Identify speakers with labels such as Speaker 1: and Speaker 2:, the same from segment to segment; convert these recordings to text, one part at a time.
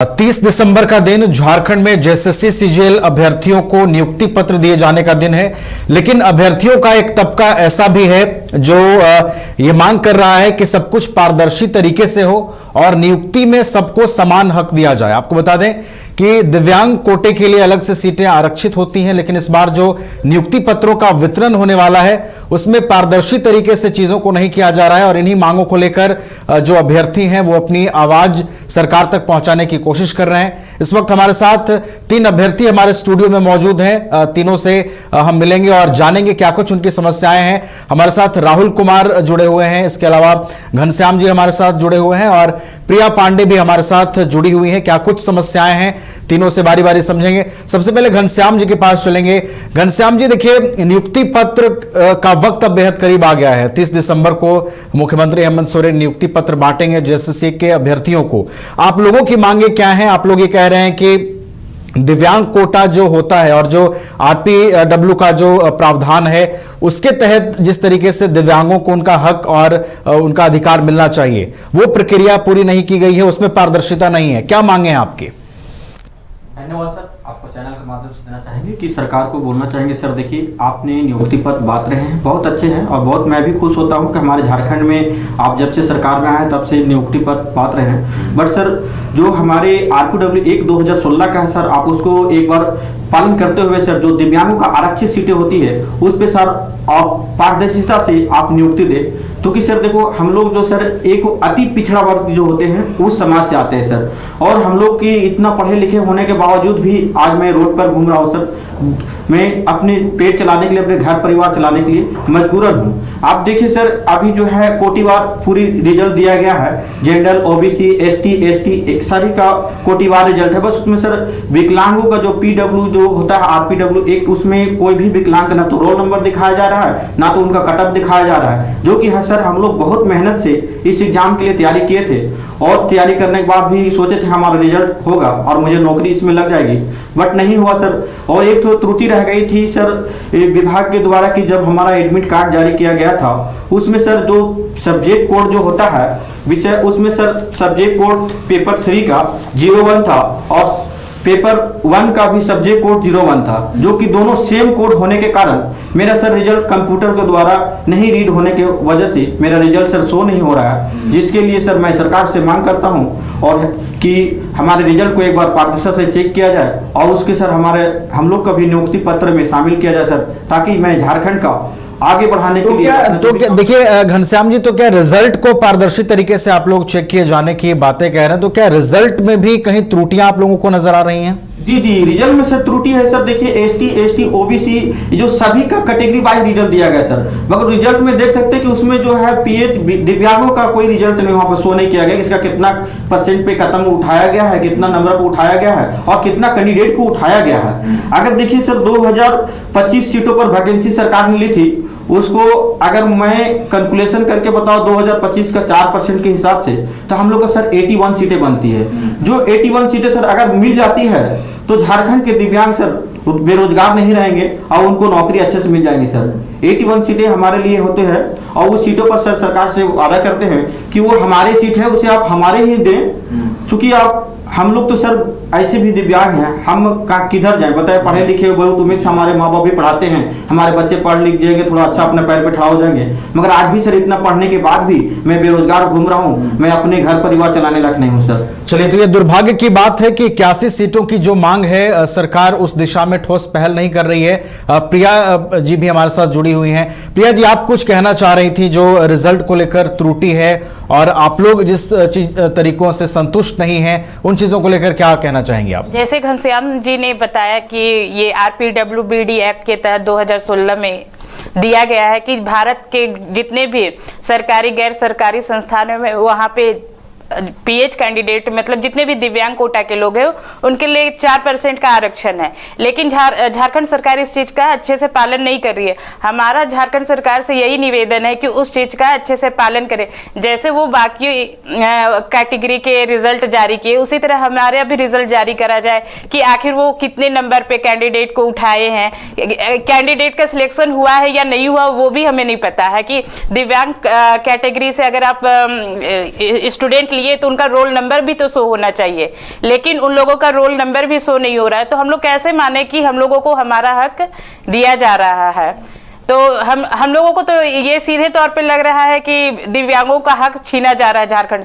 Speaker 1: 30 दिसंबर का दिन झारखंड में जेएसएससी सीजीएल अभ्यर्थियों को नियुक्ति पत्र दिए जाने का दिन है। लेकिन अभ्यर्थियों का एक तबका ऐसा भी है जो ये मांग कर रहा है कि सब कुछ पारदर्शी तरीके से हो और नियुक्ति में सबको समान हक दिया जाए। आपको बता दें कि दिव्यांग कोटे के लिए अलग से सीटें आरक्षित होती हैं, लेकिन इस बार जो नियुक्ति पत्रों का वितरण होने वाला है उसमें पारदर्शी तरीके से चीजों को नहीं किया जा रहा है और इन्हीं मांगों को लेकर जो अभ्यर्थी हैं वो अपनी आवाज सरकार तक पहुंचाने की कोशिश कर रहे हैं। इस वक्त हमारे साथ 3 अभ्यर्थी हमारे स्टूडियो में मौजूद हैं। तीनों से हम मिलेंगे और जानेंगे क्या कुछ उनकी समस्याएं हैं। हमारे साथ राहुल कुमार जुड़े हुए हैं, इसके अलावा घनश्याम जी हमारे साथ जुड़े हुए हैं और प्रिया पांडे भी हमारे साथ जुड़ी हुई हैं। क्या कुछ समस्याएं हैं, तीनों से बारी बारी समझेंगे। सबसे पहले घनश्याम जी के पास चलेंगे। घनश्याम जी, देखिए, नियुक्ति पत्र का वक्त अब बेहद करीब आ गया है। 30 दिसंबर को मुख्यमंत्री हेमंत सोरेन नियुक्ति पत्र बांटेंगे जेएसएससी के अभ्यर्थियों को। आप लोगों की मांगे क्या हैं? आप लोग ये कह रहे हैं कि दिव्यांग कोटा जो होता है और जो आरपीडब्ल्यू का जो प्रावधान है उसके तहत जिस तरीके से दिव्यांगों को उनका हक और उनका अधिकार मिलना चाहिए वो प्रक्रिया पूरी नहीं की गई है, उसमें पारदर्शिता नहीं है। क्या मांगे हैं आपकी?
Speaker 2: धन्यवाद सर, आपको चैनल के माध्यम से देना चाहेंगे कि सरकार को बोलना चाहेंगे सर, देखिए आपने नियुक्ति पत्र बांट रहे हैं, बहुत अच्छे हैं और बहुत मैं भी खुश होता हूं कि हमारे झारखंड में आप जब से सरकार में आए तब से नियुक्ति पत्र बांट रहे हैं। बट सर, जो हमारे आरपीडब्ल्यू 1 2016 का है सर, आप उसको एक बार पालन करते हुए सर, जो दिव्यांगों का आरक्षित सीटें होती है उस पे सर आप पारदर्शिता से आप नियुक्ति दे। क्योंकि सर देखो, हम लोग जो सर एक अति पिछड़ा वर्ग जो होते हैं उस समाज से आते हैं सर, और हम लोग की इतना पढ़े लिखे होने के बावजूद भी आज मैं रोड पर घूम रहा हूँ सर। मैं अपने पेट चलाने के लिए, अपने घर परिवार चलाने के लिए मजबूरन हूँ। आप देखिए सर, अभी जो है कोटिवार पूरी रिजल्ट दिया गया है, जनरल, ओबीसी, एसटी सारी का कोटिवार रिजल्ट है। बस उसमें सर विकलांगों का जो पीडब्ल्यू जो होता है आरपीडब्ल्यू 1, उसमें कोई भी विकलांग ना तो रोल नंबर दिखाया जा रहा है ना तो उनका कटअप दिखाया जा रहा है, जो कि सर हम लोग बहुत मेहनत से इस एग्जाम के लिए तैयारी किए थे और तैयारी करने के बाद भी सोचे थे हमारा रिजल्ट होगा और मुझे नौकरी इसमें लग जाएगी, बट नहीं हुआ सर। और एक तो त्रुटि रह गई थी सर विभाग के द्वारा कि जब हमारा एडमिट कार्ड जारी किया गया था उसमें सर जो सब्जेक्ट कोड जो होता है विषय, उसमें सर सब्जेक्ट कोड पेपर 3 का 01 था और पेपर 1 का भी सब्जेक्ट कोड 01 था, जो कि दोनों सेम कोड होने के कारण मेरा सर रिजल्ट कंप्यूटर के द्वारा नहीं रीड होने के वजह से मेरा रिजल्ट सर शो नहीं हो रहा है। जिसके लिए सर मैं सरकार से मांग करता हूं और कि हमारे रिजल्ट को एक बार पारदर्शिता से चेक किया जाए और उसके सर हम लोग का भी नियुक्ति पत्र में शामिल किया जाए सर, ताकि मैं झारखंड का आगे बढ़ाने के लिए।
Speaker 1: देखिए घनश्याम जी, तो क्या रिजल्ट को पारदर्शी तरीके से आप लोग चेक किए जाने की बातें कह रहे हैं, तो क्या रिजल्ट में भी कहीं त्रुटियां आप लोगों को नजर आ रही हैं?
Speaker 2: जी, रिजल्ट में सर त्रुटि है सर। देखिए एसटी ओबीसी जो सभी का कैटेगरी वाइज रिजल्ट दिया गया सर, मगर रिजल्ट में देख सकते हैं कि उसमें जो है पीएच दिव्यांगों का कोई रिजल्ट नहीं वहां पर शो नहीं किया गया, इसका कितना परसेंट पे खत्म उठाया गया है, कितना नंबर पे उठाया गया है और कितना कैंडिडेट को उठाया गया है। अगर देखिए सर 2025 सीटों पर वैकेंसी सरकार ने ली थी, उसको अगर मैं कैलकुलेशन करके बताऊं 2025 का 4% के हिसाब से तो हम लोग का सर 81 सीटें बनती है। जो 81 सीटें सर अगर मिल जाती है तो झारखंड के दिव्यांग सर बेरोजगार नहीं रहेंगे और उनको नौकरी अच्छे से मिल जाएंगी सर। 81 सीटें हमारे लिए होते हैं और उस सीटों पर सर सरकार से वादा करते हैं कि वो हमारी सीट है उसे आप हमारे ही दें, क्योंकि हम लोग तो सर ऐसे भी दिव्यांग हैं, हम किधर जाएं बताए, पढ़े लिखे बहुत उम्मीद से हमारे माँ बाप भी पढ़ाते हैं, हमारे बच्चे पढ़ लिख जाएंगे, थोड़ा अच्छा अपने पैर पे खड़ा हो जाएंगे, मगर आज भी सर इतना पढ़ने के बाद भी मैं बेरोजगार घूम रहा हूँ, मैं अपने घर परिवार चलाने लायक नहीं हूँ सर।
Speaker 1: चलिए, तो ये दुर्भाग्य की बात है कि 81 सीटों की जो मांग है सरकार उस दिशा में ठोस पहल नहीं कर रही है। प्रिया जी भी हमारे साथ जुड़ी हुई हैं। प्रिया जी, आप कुछ कहना चाह रही थी जो रिजल्ट को लेकर त्रुटि है और आप लोग जिस तरीकों से संतुष्ट नहीं हैं उन चीजों को लेकर क्या कहना चाहेंगे आप?
Speaker 3: जैसे घनश्याम जी ने बताया कि ये आरपीडब्ल्यू बीडी एक्ट के तहत 2016 में दिया गया है कि भारत के जितने भी सरकारी गैर सरकारी संस्थानों में वहाँ पे पीएच कैंडिडेट मतलब जितने भी दिव्यांग कोटा के लोग हैं उनके लिए 4% का आरक्षण है, लेकिन झारखंड सरकार इस चीज का अच्छे से पालन नहीं कर रही है। हमारा झारखंड सरकार से यही निवेदन है कि उस चीज का अच्छे से पालन करे, जैसे वो बाकी कैटेगरी के रिजल्ट जारी किए उसी तरह हमारे अभी रिजल्ट जारी करा जाए कि आखिर वो कितने नंबर पे कैंडिडेट को उठाए हैं, कैंडिडेट का सिलेक्शन हुआ है या नहीं हुआ वो भी हमें नहीं पता है। कि दिव्यांग कैटेगरी से अगर आप स्टूडेंट लिए तो उनका रोल नंबर भी तो शो होना चाहिए, लेकिन उन लोगों का रोल नंबर भी शो नहीं हो रहा है। तो हम लोग कैसे माने कि हम लोगों को हमारा हक दिया जा रहा है? तो हम लोगों को तो ये सीधे तौर पे लग रहा है कि दिव्यांगों का हक छीना जा रहा है झारखंड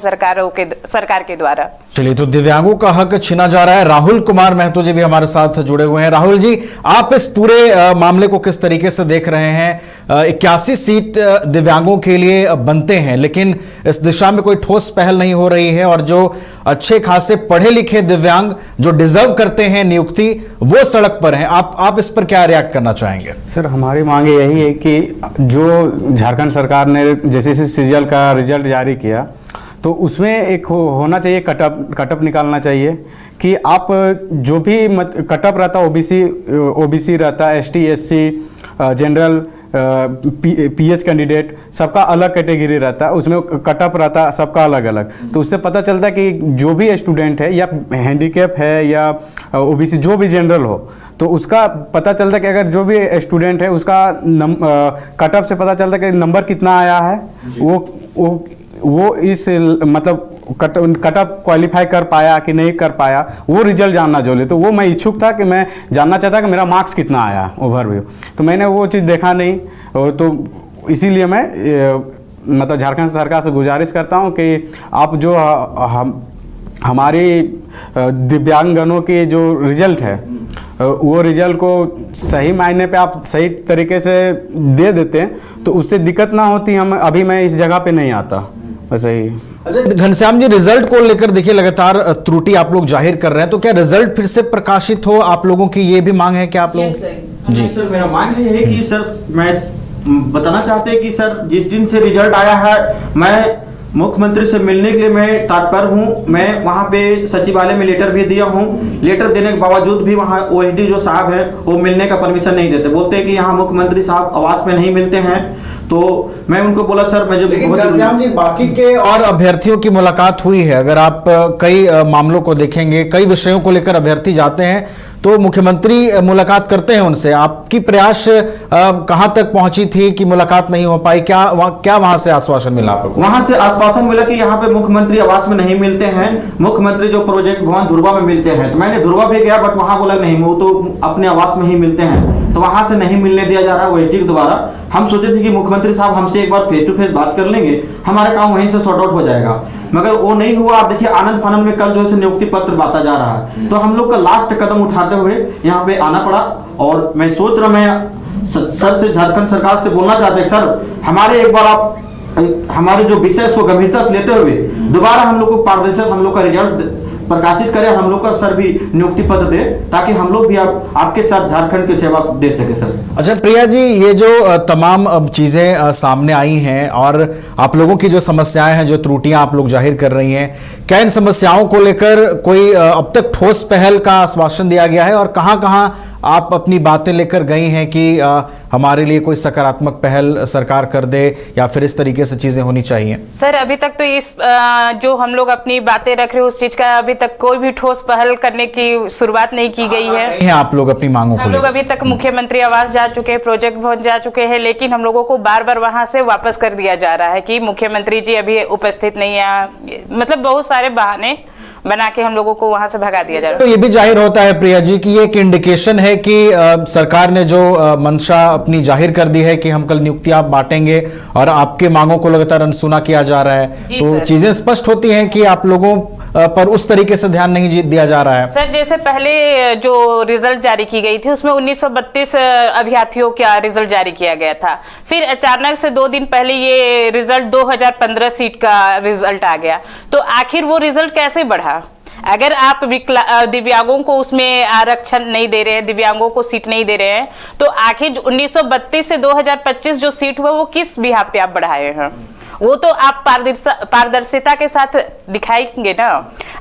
Speaker 3: सरकार के द्वारा।
Speaker 1: चलिए, तो दिव्यांगों का हक छीना जा रहा है। राहुल कुमार महतो जी भी हमारे साथ जुड़े हुए हैं। राहुल जी, आप इस पूरे मामले को किस तरीके से देख रहे हैं? 81 सीट दिव्यांगों के लिए बनते हैं, लेकिन इस दिशा में कोई ठोस पहल नहीं हो रही है, और जो अच्छे खासे पढ़े लिखे दिव्यांग जो डिजर्व करते हैं नियुक्ति, वो सड़क पर हैं। आप इस पर क्या रिएक्ट करना चाहेंगे?
Speaker 4: सर, हमारी मांग यही है कि जो झारखंड सरकार ने जेसीसी सीजीएल का रिजल्ट जारी किया, तो उसमें एक होना चाहिए, कटअप निकालना चाहिए कि आप जो भी कटअप रहता, ओबीसी रहता, ST SC general pH candidate, सबका अलग कैटेगरी रहता है, उसमें कटअप रहता सबका अलग अलग। तो उससे पता चलता है कि जो भी स्टूडेंट है या हैंडीकैप है या ओबीसी जो भी जनरल हो, तो उसका पता चलता है कि अगर जो भी स्टूडेंट है उसका कटअप से पता चलता है कि नंबर कितना आया है, वो इस मतलब कटअप क्वालिफाई कर पाया कि नहीं कर पाया, वो रिजल्ट जानना जरूरी। तो वो मैं इच्छुक था कि मैं जानना चाहता कि मेरा मार्क्स कितना आया ओवरव्यू, तो मैंने वो चीज़ देखा नहीं। तो इसीलिए मैं मतलब झारखंड सरकार से गुजारिश करता हूँ कि आप जो हमारी दिव्यांगजनों के जो रिजल्ट है, वो रिजल्ट को सही मायने पे आप सही तरीके से दे देते हैं तो उससे दिक्कत ना होती। अभी मैं इस जगह पे नहीं आता, बस यही।
Speaker 1: अच्छा घनश्याम जी, रिजल्ट को लेकर देखिए लगातार त्रुटि आप लोग जाहिर कर रहे हैं, तो क्या रिजल्ट फिर से प्रकाशित हो? आप लोगों की ये भी मांग है कि आप लोग?
Speaker 2: जी सर, मेरा मांग ये है कि सर मैं बताना चाहते हैं कि सर जिस दिन से रिजल्ट आया है, मैं मुख्यमंत्री से मिलने के लिए मैं तत्पर हूँ। मैं वहाँ पे सचिवालय में लेटर भी दिया हूँ। लेटर देने के बावजूद भी वहाँ ओएसडी जो साहब है वो मिलने का परमिशन नहीं देते, बोलते हैं कि यहाँ मुख्यमंत्री साहब आवास में नहीं मिलते हैं। तो मैं उनको बोला सर मैं
Speaker 1: लेकिन घनश्याम जी, बाकी के और अभ्यर्थियों की मुलाकात हुई है। अगर आप कई मामलों को देखेंगे, कई विषयों को लेकर अभ्यर्थी जाते हैं तो मुख्यमंत्री मुलाकात करते हैं उनसे। आपकी प्रयास कहां तक पहुंची थी कि मुलाकात नहीं हो पाई? क्या वहां से आश्वासन मिला आपको?
Speaker 2: वहां से आश्वासन मिला कि यहाँ पे मुख्यमंत्री आवास में नहीं मिलते हैं, मुख्यमंत्री जो प्रोजेक्ट भवन धुरवा में मिलते हैं। तो मैंने धुरवा भी गया, बट वहां बोला नहीं, वो तो अपने आवास में ही मिलते हैं, तो वहां से नहीं मिलने दिया जा रहा ओएसडी के द्वारा। हम सोचे थे कि मुख्यमंत्री साहब हमसे एक बार फेस टू फेस बात कर लेंगे, हमारा काम वहीं से सॉर्ट आउट हो जाएगा, मगर वो नहीं हुआ। आप देखिए आनंद फानंद में कल जो है नियुक्ति पत्र बांटा जा रहा है, तो हम लोग का लास्ट कदम उठाते हुए यहाँ पे आना पड़ा। और मैं सोच रहा, मैं सर से झारखंड सरकार से बोलना चाहते हैं, सर हमारे एक बार आप हमारे जो विषय को गंभीरता से लेते हुए दोबारा हम लोग को पारदर्शी हम लोग का रिजल्ट प्रकाशित करें, हम लोग का सर भी नियुक्ति पत्र दे, ताकि हम लोग भी आपके साथ झारखंड की सेवा दे सके सर।
Speaker 1: अच्छा प्रिया जी, ये जो तमाम चीजें सामने आई हैं और आप लोगों की जो समस्याएं हैं, जो त्रुटियां आप लोग जाहिर कर रही हैं, क्या इन समस्याओं को लेकर कोई अब तक ठोस पहल का आश्वासन दिया गया है? और कहां-कहां आप अपनी बातें लेकर गई हैं कि हमारे लिए कोई सकारात्मक पहल सरकार कर दे या फिर इस तरीके से चीजें होनी चाहिए?
Speaker 3: सर अभी तक तो इस जो हम लोग अपनी बातें रख रहे हैं उस चीज का अभी तक कोई भी ठोस पहल करने की शुरुआत नहीं की गई है।
Speaker 1: आप लोग अपनी मांगों को
Speaker 3: हम लोग अभी तक मुख्यमंत्री आवास जा चुके हैं, प्रोजेक्ट भवन जा चुके हैं, लेकिन हम लोगों को बार बार वहां से वापस कर दिया जा रहा है कि मुख्यमंत्री जी अभी उपस्थित नहीं है। मतलब बहुत सारे बहाने बना के हम लोगों को वहां से भगा दिया जा रहा है।
Speaker 1: तो ये भी जाहिर होता है प्रिया जी कि ये एक इंडिकेशन है कि सरकार ने जो मंशा अपनी जाहिर कर दी है कि हम कल नियुक्तियां बांटेंगे और आपके मांगों को लगातार अनसुना किया जा रहा है, तो चीजें स्पष्ट होती हैं कि आप लोगों पर उस तरीके से ध्यान नहीं दिया जा रहा है।
Speaker 3: सर जैसे पहले जो रिजल्ट जारी की गई थी उसमें 1932 अभ्यर्थियों का रिजल्ट जारी किया गया था, फिर अचानक से 2 दिन पहले ये रिजल्ट 2015 सीट का रिजल्ट आ गया। तो आखिर वो रिजल्ट कैसे बढ़ा? अगर आप दिव्यांगों को उसमें आरक्षण नहीं दे रहे हैं, दिव्यांगों को सीट नहीं दे रहे हैं, तो आखिर 1932 से 2025 जो सीट हुआ वो किस बिहाफ पे आप बढ़ाए हैं? वो तो आप पारदर्शिता के साथ दिखाएंगे ना।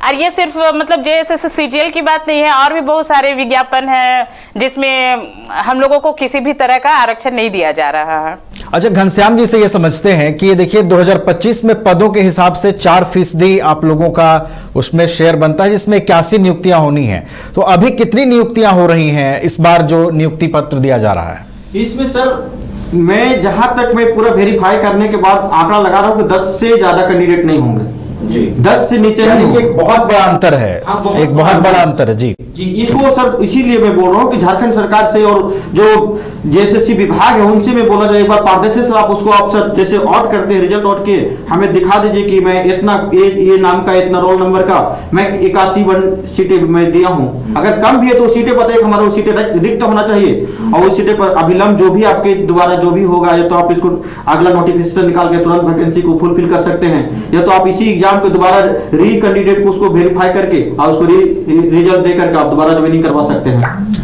Speaker 3: और ये सिर्फ मतलब जैसे सीजीएल की बात नहीं है, और भी बहुत सारे विज्ञापन हैं जिसमें हम लोगों को किसी भी तरह का आरक्षण नहीं दिया जा रहा है।
Speaker 1: अच्छा घनश्याम जी से ये समझते हैं कि ये देखिए 2025 में पदों के हिसाब से 4% आप लोगों का उसमें शेयर बनता है, जिसमें 81 नियुक्तियां होनी है। तो अभी कितनी नियुक्तियां हो रही हैं इस बार जो नियुक्ति पत्र दिया जा रहा है?
Speaker 2: इसमें सर मैं जहां तक मैं पूरा वेरीफाई करने के बाद आंकड़ा लगा रहा हूं कि 10 से ज्यादा कैंडिडेट नहीं होंगे। जी 10 से नीचे
Speaker 1: यानी
Speaker 2: नहीं
Speaker 1: कि एक बहुत बड़ा अंतर है।
Speaker 2: हाँ,
Speaker 1: एक बहुत बड़ा अंतर है जी।
Speaker 2: जी इसको सर इसीलिए मैं बोल रहा हूँ कि झारखंड सरकार से और जो जेएसएससी विभाग है उनसे मैं बोला जाए, एक बार पारदर्शी सर आप उसको आप सर जैसे ऑट करते हैं रिजल्ट ऑट के हमें दिखा दीजिए कि मैं इतना ये नाम का इतना रोल नंबर का मैं 81 सीटें मैं दिया हूँ। अगर कम भी है तो सीटें पता है हमारा सीटें रिक्त होना चाहिए और उस सीटें पर अभिलंब जो भी आपके द्वारा जो भी होगा, या तो आप इसको अगला नोटिफिकेशन निकाल के तुरंत वैकेंसी को फुलफिल कर सकते हैं, या तो आप इसी एग्जाम को दोबारा री कैंडिडेट को उसको वेरीफाई करके और उसको रिजल्ट दे करके आप दोबारा ज्वाइनिंग करवा सकते हैं।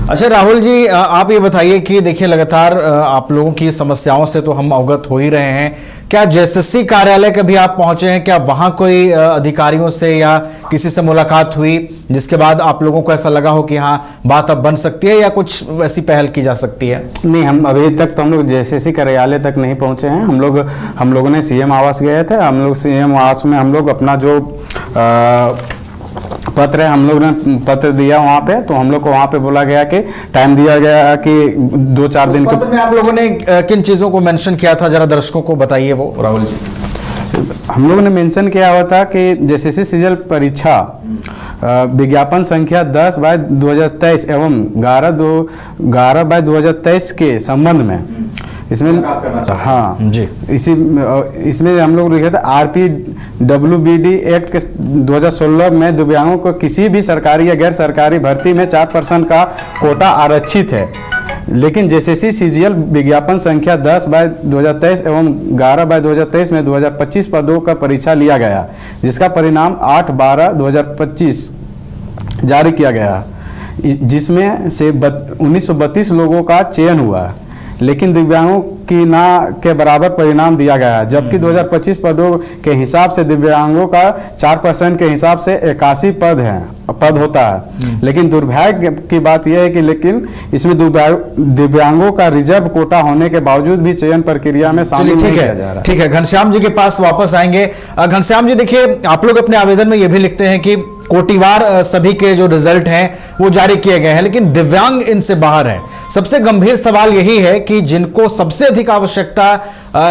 Speaker 1: अच्छा राहुल जी, आप ये बताइए कि देखिए लगातार आप लोगों की समस्याओं से तो हम अवगत हो ही रहे हैं, क्या जेएसएससी कार्यालय कभी आप पहुंचे हैं? क्या वहां कोई अधिकारियों से या किसी से मुलाकात हुई जिसके बाद आप लोगों को ऐसा लगा हो कि हाँ बात अब बन सकती है या कुछ वैसी पहल की जा सकती है?
Speaker 4: नहीं, हम अभी तक तो हम लोग जेएसएससी कार्यालय तक नहीं पहुंचे हैं। हम लोगों ने सीएम आवास गए थे। हम लोग सीएम आवास में हम लोग अपना जो पत्र है हम लोग ने पत्र दिया वहाँ पे, तो हम लोग को वहाँ पे बोला गया कि टाइम दिया गया कि 2-4 दिन के।
Speaker 1: पत्र में आप लोगों ने किन चीजों को मेंशन किया था, जरा दर्शकों को बताइए वो राहुल जी।
Speaker 4: हम लोगों ने मेंशन किया हुआ था कि जेएसएससी सीजीएल परीक्षा विज्ञापन संख्या 10/2023 एवं 11/2023 के संबंध में इसमें हाँ
Speaker 1: जी
Speaker 4: इसमें हम लोग लिखे थे RPWBD एक्ट के 2016 में दिव्यांगों को किसी भी सरकारी या गैर सरकारी भर्ती में 4% का कोटा आरक्षित है, लेकिन जेएसएससी सीजीएल विज्ञापन संख्या 10/2023 एवं 11/2023 में 2025 पदों का परीक्षा लिया गया, जिसका परिणाम 8/12/2025 जारी किया गया, जिसमें से 1932 लोगों का चयन हुआ, लेकिन दिव्यांगों की ना के बराबर परिणाम दिया गया, जबकि 2025 पदों के हिसाब से दिव्यांगों का 4% के हिसाब से 81 पद होता है। लेकिन दुर्भाग्य की बात यह है कि लेकिन इसमें दिव्यांगों का रिजर्व कोटा होने के बावजूद भी चयन प्रक्रिया में शामिल नहीं किया जा रहा।
Speaker 1: ठीक है, घनश्याम जी के पास वापस आएंगे। घनश्याम जी देखिए, आप लोग अपने आवेदन में यह भी लिखते हैं कि कोटिवार सभी के जो रिजल्ट हैं वो जारी किए गए हैं, लेकिन दिव्यांग इनसे बाहर हैं। सबसे गंभीर सवाल यही है कि जिनको सबसे अधिक आवश्यकता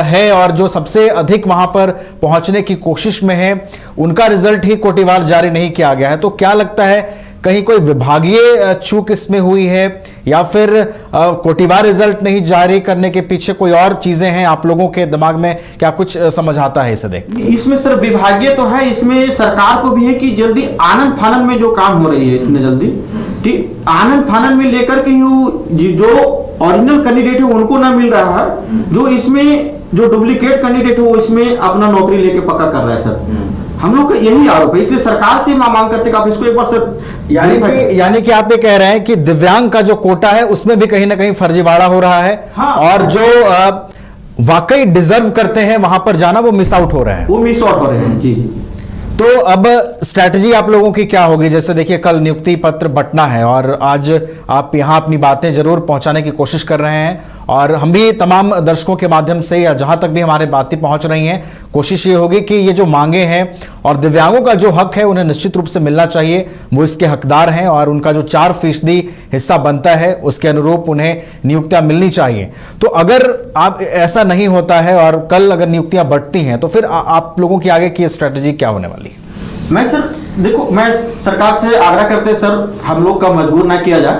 Speaker 1: है और जो सबसे अधिक वहां पर पहुंचने की कोशिश में है, उनका रिजल्ट ही कोटिवार जारी नहीं किया गया है। तो क्या लगता है कहीं कोई विभागीय चूक इसमें हुई है या फिर कोटिवार रिजल्ट नहीं जारी करने के पीछे कोई और चीजें हैं? आप लोगों के दिमाग में क्या कुछ समझ आता है इसे देख?
Speaker 2: इसमें सर विभागीय तो है, इसमें सरकार को भी है कि जल्दी आनन फानन में जो काम हो रही है इतने जल्दी, ठीक आनन फानन में लेकर के जो ओरिजिनल कैंडिडेट है उनको ना मिल रहा है, जो इसमें जो डुप्लीकेट कैंडिडेट है वो इसमें अपना नौकरी लेके पक्का कर रहा है सर। हम लोग का यही आरोप है, इसलिए सरकार से मांग करते कि आप इसको एक बार सर
Speaker 1: यानी कि आप ये कह रहे हैं कि दिव्यांग का जो कोटा है उसमें भी कहीं ना कहीं फर्जीवाड़ा हो रहा है।
Speaker 2: हाँ,
Speaker 1: और जो वाकई डिजर्व करते हैं वहां पर जाना वो मिस आउट हो रहे हैं,
Speaker 2: वो मिस आउट हो रहे हैं जी।
Speaker 1: तो अब स्ट्रैटेजी आप लोगों की क्या होगी? जैसे देखिए कल नियुक्ति पत्र बंटना है और आज आप यहां अपनी बातें जरूर पहुंचाने की कोशिश कर रहे हैं, और हम भी तमाम दर्शकों के माध्यम से या जहां तक भी हमारे बातें पहुंच रही हैं, कोशिश ये होगी कि ये जो मांगे हैं और दिव्यांगों का जो हक है उन्हें निश्चित रूप से मिलना चाहिए, वो इसके हकदार हैं और उनका जो 4% हिस्सा बनता है उसके अनुरूप उन्हें नियुक्तियां मिलनी चाहिए। तो अगर आप ऐसा नहीं होता है और कल अगर नियुक्तियां बढ़ती हैं तो फिर आप लोगों की आगे की स्ट्रैटेजी क्या होने वाली?
Speaker 2: मैं सर देखो, मैं सरकार से आग्रह करते सर हम लोग का मजबूर ना किया जाए।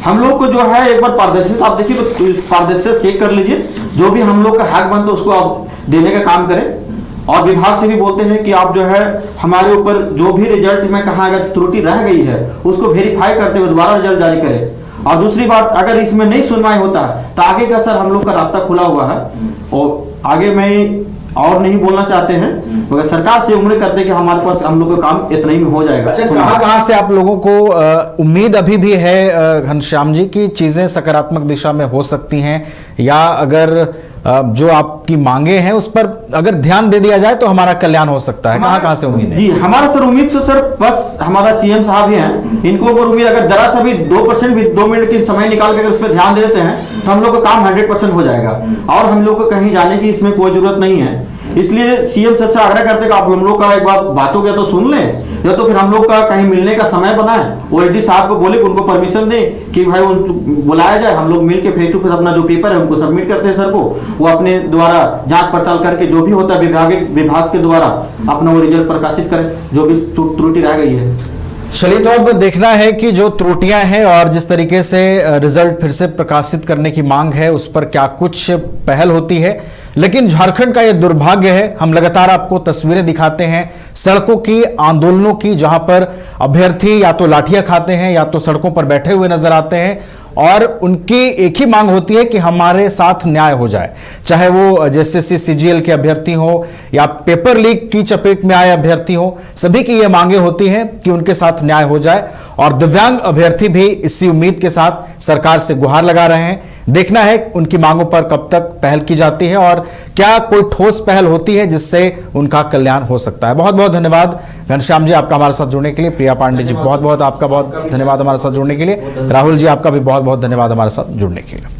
Speaker 2: हम लोग को जो है एक बार पारदर्शी आप देखिए तो पारदर्शी चेक कर लीजिए, जो भी हम लोग का हक बनता है उसको आप देने का काम करें। और विभाग से भी बोलते हैं कि आप जो है हमारे ऊपर जो भी रिजल्ट में कहा अगर त्रुटि रह गई है उसको वेरीफाई करते हुए दोबारा रिजल्ट जारी करें। और दूसरी बात, अगर इसमें नहीं सुनवाई होता तो आगे का सर हम लोग का रास्ता खुला हुआ है, और आगे मैं और नहीं बोलना चाहते हैं, मगर सरकार से उम्मीद करते हैं कि हमारे पास हम लोग का काम इतना ही में हो जाएगा।
Speaker 1: अच्छा, कहां से आप लोगों को उम्मीद अभी भी है घनश्याम जी की चीजें सकारात्मक दिशा में हो सकती हैं, या अगर जो आपकी मांगे हैं उस पर अगर ध्यान दे दिया जाए तो हमारा कल्याण हो सकता है? कहां से उम्मीद है?
Speaker 2: जी हमारा सर उम्मीद तो सर बस हमारा सीएम साहब ही हैं, इनको ऊपर उम्मीद अगर जरा सा भी 2% भी 2 मिनट की समय निकाल के अगर उस पर ध्यान देते हैं तो हम लोग का काम 100% हो जाएगा, और हम लोग को कहीं जाने की इसमें कोई जरूरत नहीं है। इसलिए सीएम सर से आग्रह करते कि आप हम लोग का एक बार बात हो गया तो सुन लें, या तो फिर हम लोग का कहीं मिलने का समय बनाए, ओएडी साहब को बोले कि उनको परमिशन दें कि भाई बुलाया जाए, हम लोग मिल के फेस टू फेस अपना जो पेपर है उनको सबमिट करते हैं सर को, वो अपने द्वारा जांच पड़ताल करके जो भी होता है विभाग के द्वारा अपना वो रिजल्ट प्रकाशित करें जो भी त्रुटि रह गई है।
Speaker 1: चलिए, तो अब देखना है कि जो त्रुटियां हैं और जिस तरीके से रिजल्ट फिर से प्रकाशित करने की मांग है उस पर क्या कुछ पहल होती है। लेकिन झारखंड का यह दुर्भाग्य है, हम लगातार आपको तस्वीरें दिखाते हैं सड़कों की, आंदोलनों की, जहां पर अभ्यर्थी या तो लाठियां खाते हैं या तो सड़कों पर बैठे हुए नजर आते हैं और उनकी एक ही मांग होती है कि हमारे साथ न्याय हो जाए, चाहे वो जेएसएससी सीजीएल के अभ्यर्थी हो या पेपर लीक की चपेट में आए अभ्यर्थी हो, सभी की ये मांगे होती हैं कि उनके साथ न्याय हो जाए। और दिव्यांग अभ्यर्थी भी इसी उम्मीद के साथ सरकार से गुहार लगा रहे हैं। देखना है उनकी मांगों पर कब तक पहल की जाती है और क्या कोई ठोस पहल होती है जिससे उनका कल्याण हो सकता है। बहुत बहुत धन्यवाद घनश्याम जी आपका हमारे साथ जुड़ने के लिए। प्रिया पांडे जी बहुत बहुत आपका बहुत धन्यवाद हमारे साथ जुड़ने के लिए। राहुल जी आपका भी बहुत बहुत धन्यवाद हमारे साथ जुड़ने के लिए।